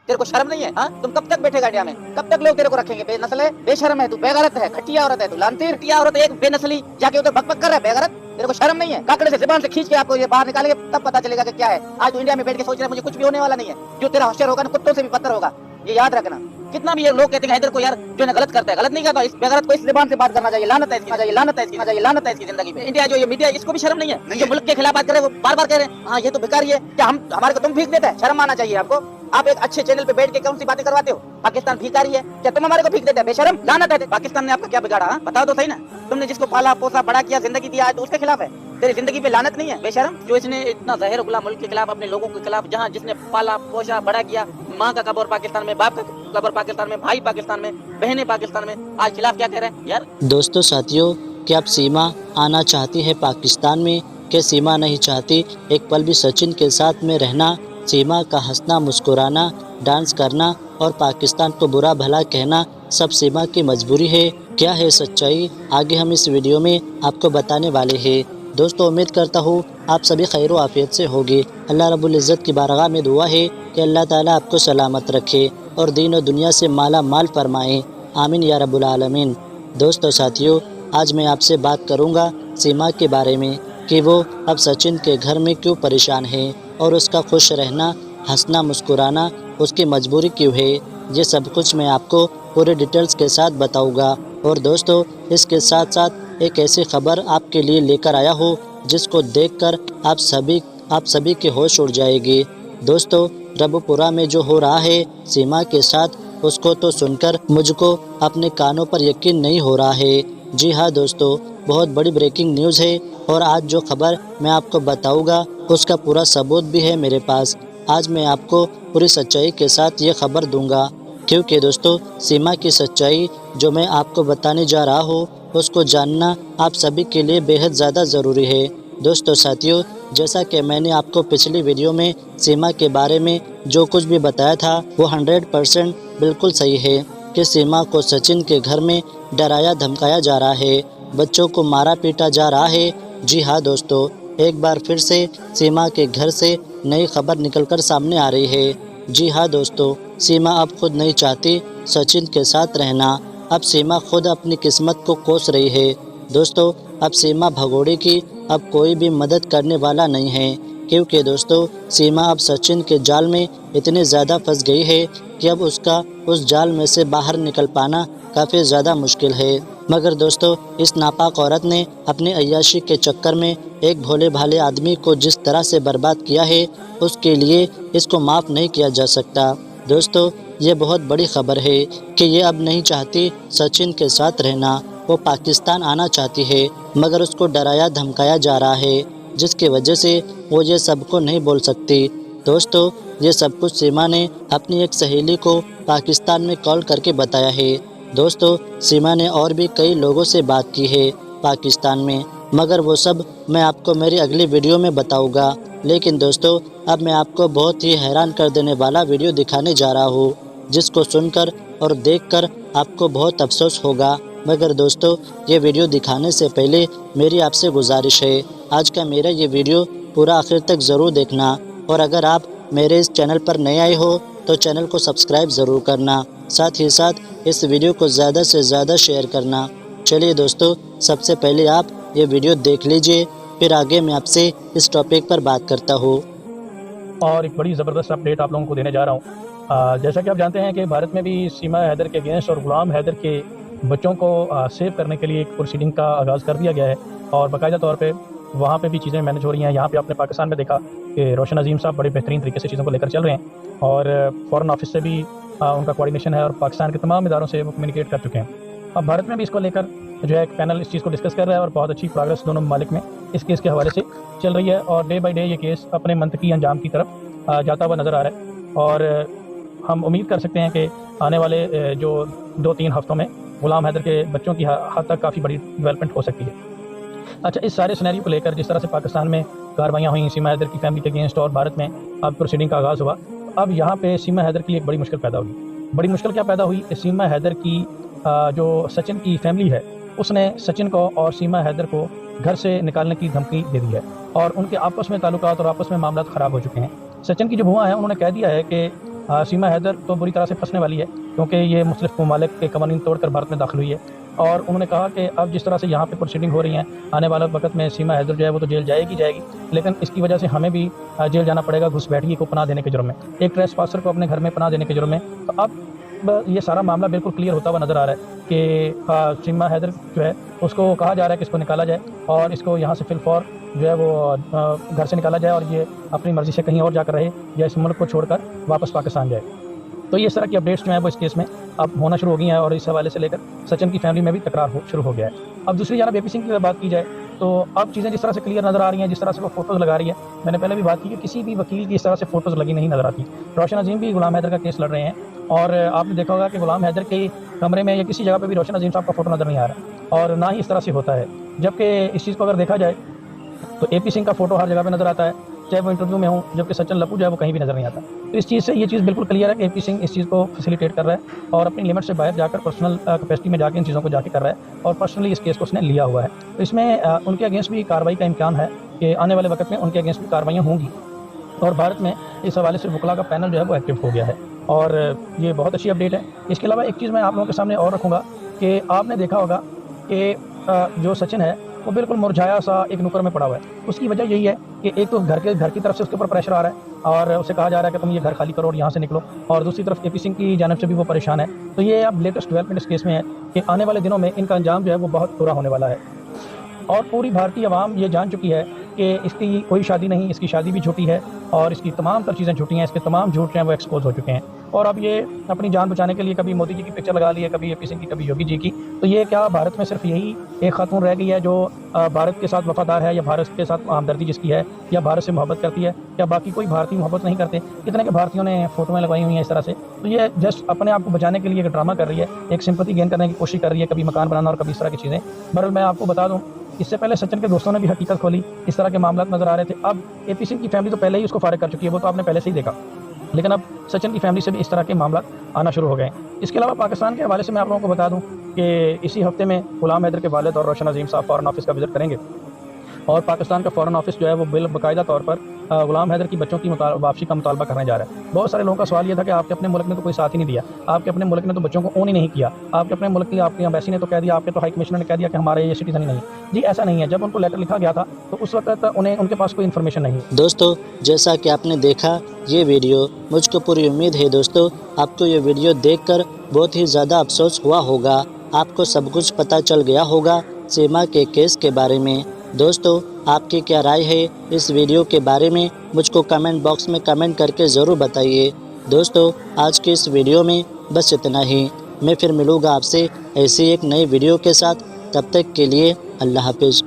तेरे को शर्म नहीं है? हाँ, तुम कब तक बैठेगा इंडिया में? कब तक लोग तेरे को रखेंगे? बेनस्ल है, बेशर्म है तू, बेगैरत है, घटिया औरत है तू, लानती घटिया औरत, एक बेनस्ली जाके उधर भक भक कर रहा है, बेगैरत। तेरे को शर्म नहीं है? काकड़े से ज़बान से खींच के आपको ये बाहर निकालेंगे तब पता चलेगा कि क्या है। आज तू इंडिया में बैठ के सोच रहा है मुझे कुछ भी होने वाला नहीं है। जो तेरा होशियार होगा ना, कुत्तों से भी बदतर होगा, ये याद रखना। कितना भी ये लोग कहते हैं हैदर को यार जो है गलत करता है, गलत नहीं करता, इस बेगैरत को इस ज़बान से बात करना चाहिए। लानत है इसकी, लानत है इसकी, लानत है इसकी जिंदगी में। इंडिया जो ये मीडिया, इसको भी शर्म नहीं है? जो मुल्क के खिलाफ बात कर रहे हैं वो बार बार कह रहे हैं हाँ ये तो भिखारी है, क्या हम हमारे को तुम भीख देता है? शर्म आना चाहिए आपको। आप एक अच्छे चैनल पे बैठ के कौन सी बातें करवाते हो? पाकिस्तान भिखारी है क्या? तुम हमारे को भीख देते हैं? बेशर्म, लानत है। पाकिस्तान ने आपका क्या बिगाड़ा? हाँ बताओ तो सही ना। तुमने जिसको पाला पोसा बड़ा किया, जिंदगी दिया, तो उसके खिलाफ है? तेरी जिंदगी पे लानत नहीं है? बेशर्म, जो इसने इतना जहर उगला मुल्क के खिलाफ, अपने लोगों के खिलाफ, जहाँ जिसने पाला पोसा बड़ा किया, माँ का कब्र पाकिस्तान में, बाप का कब्र पाकिस्तान में, भाई पाकिस्तान में, बहनें पाकिस्तान में, आज खिलाफ क्या कह रहे हैं यार? दोस्तों साथियों, क्या अब सीमा आना चाहती है पाकिस्तान में? क्या सीमा नहीं चाहती एक पल भी सचिन के साथ में रहना? सीमा का हंसना, मुस्कुराना, डांस करना और पाकिस्तान को बुरा भला कहना सब सीमा की मजबूरी है। क्या है सच्चाई? आगे हम इस वीडियो में आपको बताने वाले हैं। दोस्तों उम्मीद करता हूँ आप सभी खैर आफियत से होंगे। अल्लाह रब्बुल इज़्ज़त की बारगाह में दुआ है कि अल्लाह ताला आपको सलामत रखे और दीन और दुनिया से माला माल फरमाए। आमीन या रब्बुल आलमीन। दोस्तों साथियों, आज मैं आपसे बात करूंगा सीमा के बारे में कि वो अब सचिन के घर में क्यों परेशान है और उसका खुश रहना, हंसना, मुस्कुराना उसकी मजबूरी क्यों है। ये सब कुछ मैं आपको पूरे डिटेल्स के साथ बताऊंगा। और दोस्तों इसके साथ साथ एक ऐसी खबर आपके लिए लेकर आया हो जिसको देखकर आप सभी के होश उड़ जाएगी। दोस्तों रबपुरा में जो हो रहा है सीमा के साथ, उसको तो सुनकर मुझको अपने कानों पर यकीन नहीं हो रहा है। जी हाँ दोस्तों, बहुत बड़ी ब्रेकिंग न्यूज़ है और आज जो खबर मैं आपको बताऊंगा उसका पूरा सबूत भी है मेरे पास। आज मैं आपको पूरी सच्चाई के साथ ये खबर दूंगा, क्योंकि दोस्तों सीमा की सच्चाई जो मैं आपको बताने जा रहा हूँ उसको जानना आप सभी के लिए बेहद ज़्यादा ज़रूरी है। दोस्तों साथियों, जैसा कि मैंने आपको पिछली वीडियो में सीमा के बारे में जो कुछ भी बताया था वो 100% बिल्कुल सही है कि सीमा को सचिन के घर में डराया धमकाया जा रहा है, बच्चों को मारा पीटा जा रहा है। जी हाँ दोस्तों, एक बार फिर से सीमा के घर से नई खबर निकलकर सामने आ रही है। जी हाँ दोस्तों, सीमा अब खुद नहीं चाहती सचिन के साथ रहना। अब सीमा खुद अपनी किस्मत को कोस रही है। दोस्तों अब सीमा भगोड़े की अब कोई भी मदद करने वाला नहीं है, क्योंकि दोस्तों सीमा अब सचिन के जाल में इतनी ज़्यादा फंस गई है कि अब उसका उस जाल में से बाहर निकल पाना काफ़ी ज़्यादा मुश्किल है। मगर दोस्तों इस नापाक औरत ने अपनी अय्याशी के चक्कर में एक भोले भाले आदमी को जिस तरह से बर्बाद किया है उसके लिए इसको माफ़ नहीं किया जा सकता। दोस्तों ये बहुत बड़ी खबर है कि ये अब नहीं चाहती सचिन के साथ रहना, वो पाकिस्तान आना चाहती है, मगर उसको डराया धमकाया जा रहा है जिसकी वजह से वो ये सबको नहीं बोल सकती। दोस्तों ये सब कुछ सीमा ने अपनी एक सहेली को पाकिस्तान में कॉल करके बताया है। दोस्तों सीमा ने और भी कई लोगों से बात की है पाकिस्तान में, मगर वो सब मैं आपको मेरी अगली वीडियो में बताऊंगा। लेकिन दोस्तों अब मैं आपको बहुत ही हैरान कर देने वाला वीडियो दिखाने जा रहा हूँ, जिसको सुनकर और देखकर आपको बहुत अफसोस होगा। मगर दोस्तों ये वीडियो दिखाने से पहले मेरी आपसे गुजारिश है, आज का मेरा ये वीडियो पूरा आखिर तक ज़रूर देखना। और अगर आप मेरे इस चैनल पर नए आए हो तो चैनल को सब्सक्राइब ज़रूर करना, साथ ही साथ इस वीडियो को ज़्यादा से ज़्यादा शेयर करना। चलिए दोस्तों, सबसे पहले आप ये वीडियो देख लीजिए, फिर आगे मैं आपसे इस टॉपिक पर बात करता हूँ। और एक बड़ी ज़बरदस्त अपडेट आप लोगों को देने जा रहा हूँ। जैसा कि आप जानते हैं कि भारत में भी सीमा हैदर के अगेंस्ट और गुलाम हैदर के बच्चों को सेव करने के लिए एक प्रोसीडिंग का आगाज़ कर दिया गया है और बाकायदा तौर पे वहाँ पे भी चीज़ें मैनेज हो रही हैं। यहाँ पे आपने पाकिस्तान में देखा कि रोशन अजीम साहब बड़े बेहतरीन तरीके से चीज़ों को लेकर चल रहे हैं और फ़ॉरेन ऑफिस से भी उनका कोऑर्डिनेशन है और पाकिस्तान के तमाम इदारों से वो कम्युनिकेट कर चुके हैं। अब भारत में भी इसको लेकर जो है एक पैनल इस चीज़ को डिस्कस कर रहा है और बहुत अच्छी प्रोग्रेस दोनों ममालिक में इस केस के हवाले से चल रही है और डे बाई डे ये केस अपने मंतकी अंजाम की तरफ जाता हुआ नज़र आ रहा है। और हम उम्मीद कर सकते हैं कि आने वाले जो 2-3 हफ्तों में गुलाम हैदर के बच्चों की हद तक काफ़ी बड़ी डेवलपमेंट हो सकती है। अच्छा, इस सारे सिनेरियो को लेकर जिस तरह से पाकिस्तान में कार्रवाइयाँ हुई सीमा हैदर की फैमिली के अगेंस्ट और भारत में अब प्रोसीडिंग का आगाज़ हुआ, अब यहाँ पे सीमा हैदर की एक बड़ी मुश्किल पैदा हुई। बड़ी मुश्किल क्या पैदा हुई? सीमा हैदर की जो सचिन की फैमिली है उसने सचिन को और सीमा हैदर को घर से निकालने की धमकी दे दी है और उनके आपस में ताल्लुकात और आपस में मामला ख़राब हो चुके हैं। सचिन की जो बुआ है उन्होंने कह दिया है कि सीमा हैदर तो बुरी तरह से फंसने वाली है, क्योंकि ये मुख्तलिफ ममालिक के कवानीन तोड़कर भारत में दाखिल हुई है। और उन्होंने कहा कि अब जिस तरह से यहाँ पे प्रोसीडिंग हो रही हैं, आने वाले वक्त में सीमा हैदर जो है वो तो जेल जाएगी, लेकिन इसकी वजह से हमें भी जेल जाना पड़ेगा घुसपैठिए को पनाह देने के जुर्म में, एक ट्रेसपासर को अपने घर में पनाह देने के जुर्म में। तो अब ये सारा मामला बिल्कुल क्लियर होता हुआ नज़र आ रहा है कि सीमा हैदर जो है उसको कहा जा रहा है कि इसको निकाला जाए और इसको यहाँ से फिलफौर जो है वो घर से निकाला जाए और ये अपनी मर्ज़ी से कहीं और जाकर रहे या इस मुल्क को छोड़कर वापस पाकिस्तान जाए। तो ये इस तरह की अपडेट्स जो हैं वो इस केस में अब होना शुरू हो गई हैं और इस हवाले से लेकर सचिन की फैमिली में भी तकरार शुरू हो गया है। अब दूसरी जानब AP सिंह की बात की जाए तो अब चीज़ें जिस तरह से क्लियर नज़र आ रही हैं, जिस तरह से वो फ़ोटोज़ लगा रही है, मैंने पहले भी बात की कि किसी भी वकील की इस तरह से फ़ोटोज़ लगी नहीं नज़र आती। रोशन अजीम भी गुलाम हैदर का केस लड़ रहे हैं और आपने देखा होगा कि गुलाम हैदर के कमरे में या किसी जगह पर भी रोशन अजीम साहब का फ़ोटो नज़र नहीं आ रहा और ना ही इस तरह से होता है। जबकि इस चीज़ को अगर देखा जाए तो AP सिंह का फ़ोटो हर जगह पे नज़र आता है, चाहे वो इंटरव्यू में हो, जबकि सचिन लप्पू जो है वो कहीं भी नज़र नहीं आता। तो इस चीज़ से ये चीज़ बिल्कुल क्लियर है कि AP सिंह इस चीज़ को फैसिलिटेट कर रहा है और अपनी लिमिट से बाहर जाकर पर्सनल कैपेसिटी में जाकर इन चीज़ों को जाके कर रहा है और पर्सनली इस केस को उसने लिया हुआ है। तो इसमें उनके अगेंस्ट भी कार्रवाई का इम्कान है कि आने वाले वक्त में उनके अगेंस्ट भी कार्रवाइयाँ होंगी और भारत में इस हवाले से वकला का पैनल जो है वो एक्टिव हो गया है और ये बहुत अच्छी अपडेट है। इसके अलावा एक चीज़ मैं आप लोगों के सामने और रखूँगा कि आपने देखा होगा कि जो सचिन है वो बिल्कुल मुरझाया सा एक नुकर में पड़ा हुआ है। उसकी वजह यही है कि एक तो घर की तरफ से उसके ऊपर प्रेशर आ रहा है और उसे कहा जा रहा है कि तुम ये घर खाली करो और यहाँ से निकलो, और दूसरी तरफ AP सिंह की जानिब से भी वो परेशान है। तो ये अब लेटेस्ट डेवलपमेंट इस केस में है कि आने वाले दिनों में इनका अंजाम जो है वो बहुत बुरा होने वाला है और पूरी भारतीय आवाम ये जान चुकी है कि इसकी कोई शादी नहीं, इसकी शादी भी झूठी है और इसकी तमाम तर चीज़ें झूठी हैं, इसके तमाम झूठ जो हैं वो एक्सपोज हो चुके हैं। और अब ये अपनी जान बचाने के लिए कभी मोदी जी की पिक्चर लगा ली है, कभी AP सिंह की, कभी योगी जी की। तो ये क्या भारत में सिर्फ यही एक खातून रह गई है जो भारत के साथ वफादार है या भारत के साथ हमदर्दी जिसकी है या भारत से मोहब्बत करती है, या बाकी कोई भारतीय मोहब्बत नहीं करते? कितने के भारतीयों ने फोटोएं लगवाई हुई हैं इस तरह से। तो ये जस्ट अपने आप को बचाने के लिए एक ड्रामा कर रही है, एक सिंपैथी गेन करने की कोशिश कर रही है, कभी मकान बनाना और कभी इस तरह की चीज़ें। बहरहाल मैं आपको बता दूँ, इससे पहले सचिन के दोस्तों ने भी हकीकत खोली, इस तरह के मामला नज़र आ रहे थे। अब AP सिंह की फैमिली तो पहले ही उसको फारिग कर चुकी है, वो तो आपने पहले से ही देखा, लेकिन अब सचिन की फैमिली से भी इस तरह के मामला आना शुरू हो गए। इसके अलावा पाकिस्तान के हवाले से मैं आप लोगों को बता दूं कि इसी हफ्ते में गुलाम हैदर के वालिद और रोशन अजीम साहब फ़ॉरेन ऑफिस का विज़िट करेंगे और पाकिस्तान का फ़ॉरेन ऑफिस जो है वो बाकायदा तौर पर गुलाम हैदर की बच्चों की वापसी का मुतालबा करने जा रहा है। बहुत सारे लोगों का सवाल ये था कि आपके अपने मुल्क ने तो कोई साथ ही नहीं दिया, आपके अपने मुल्क ने तो बच्चों को ओन ही नहीं किया, आपके अपने मुल्क की आपकी एम्बेसी ने तो कह दिया, आपके तो हाई कमिश्नर ने कह दिया कि हमारे ये सिटीजन ही नहीं। जी ऐसा नहीं है। जब उनको लेटर लिखा गया था तो उस वक्त उन्हें उनके पास कोई इन्फॉर्मेशन नहीं। दोस्तों, जैसा कि आपने देखा ये वीडियो, मुझको पूरी उम्मीद है दोस्तों आपको ये वीडियो देखकर बहुत ही ज़्यादा अफसोस हुआ होगा, आपको सब कुछ पता चल गया होगा सीमा के केस के बारे में। दोस्तों, आपकी क्या राय है इस वीडियो के बारे में मुझको कमेंट बॉक्स में कमेंट करके ज़रूर बताइए। दोस्तों, आज के इस वीडियो में बस इतना ही। मैं फिर मिलूँगा आपसे ऐसी एक नई वीडियो के साथ। तब तक के लिए अल्लाह हाफिज़।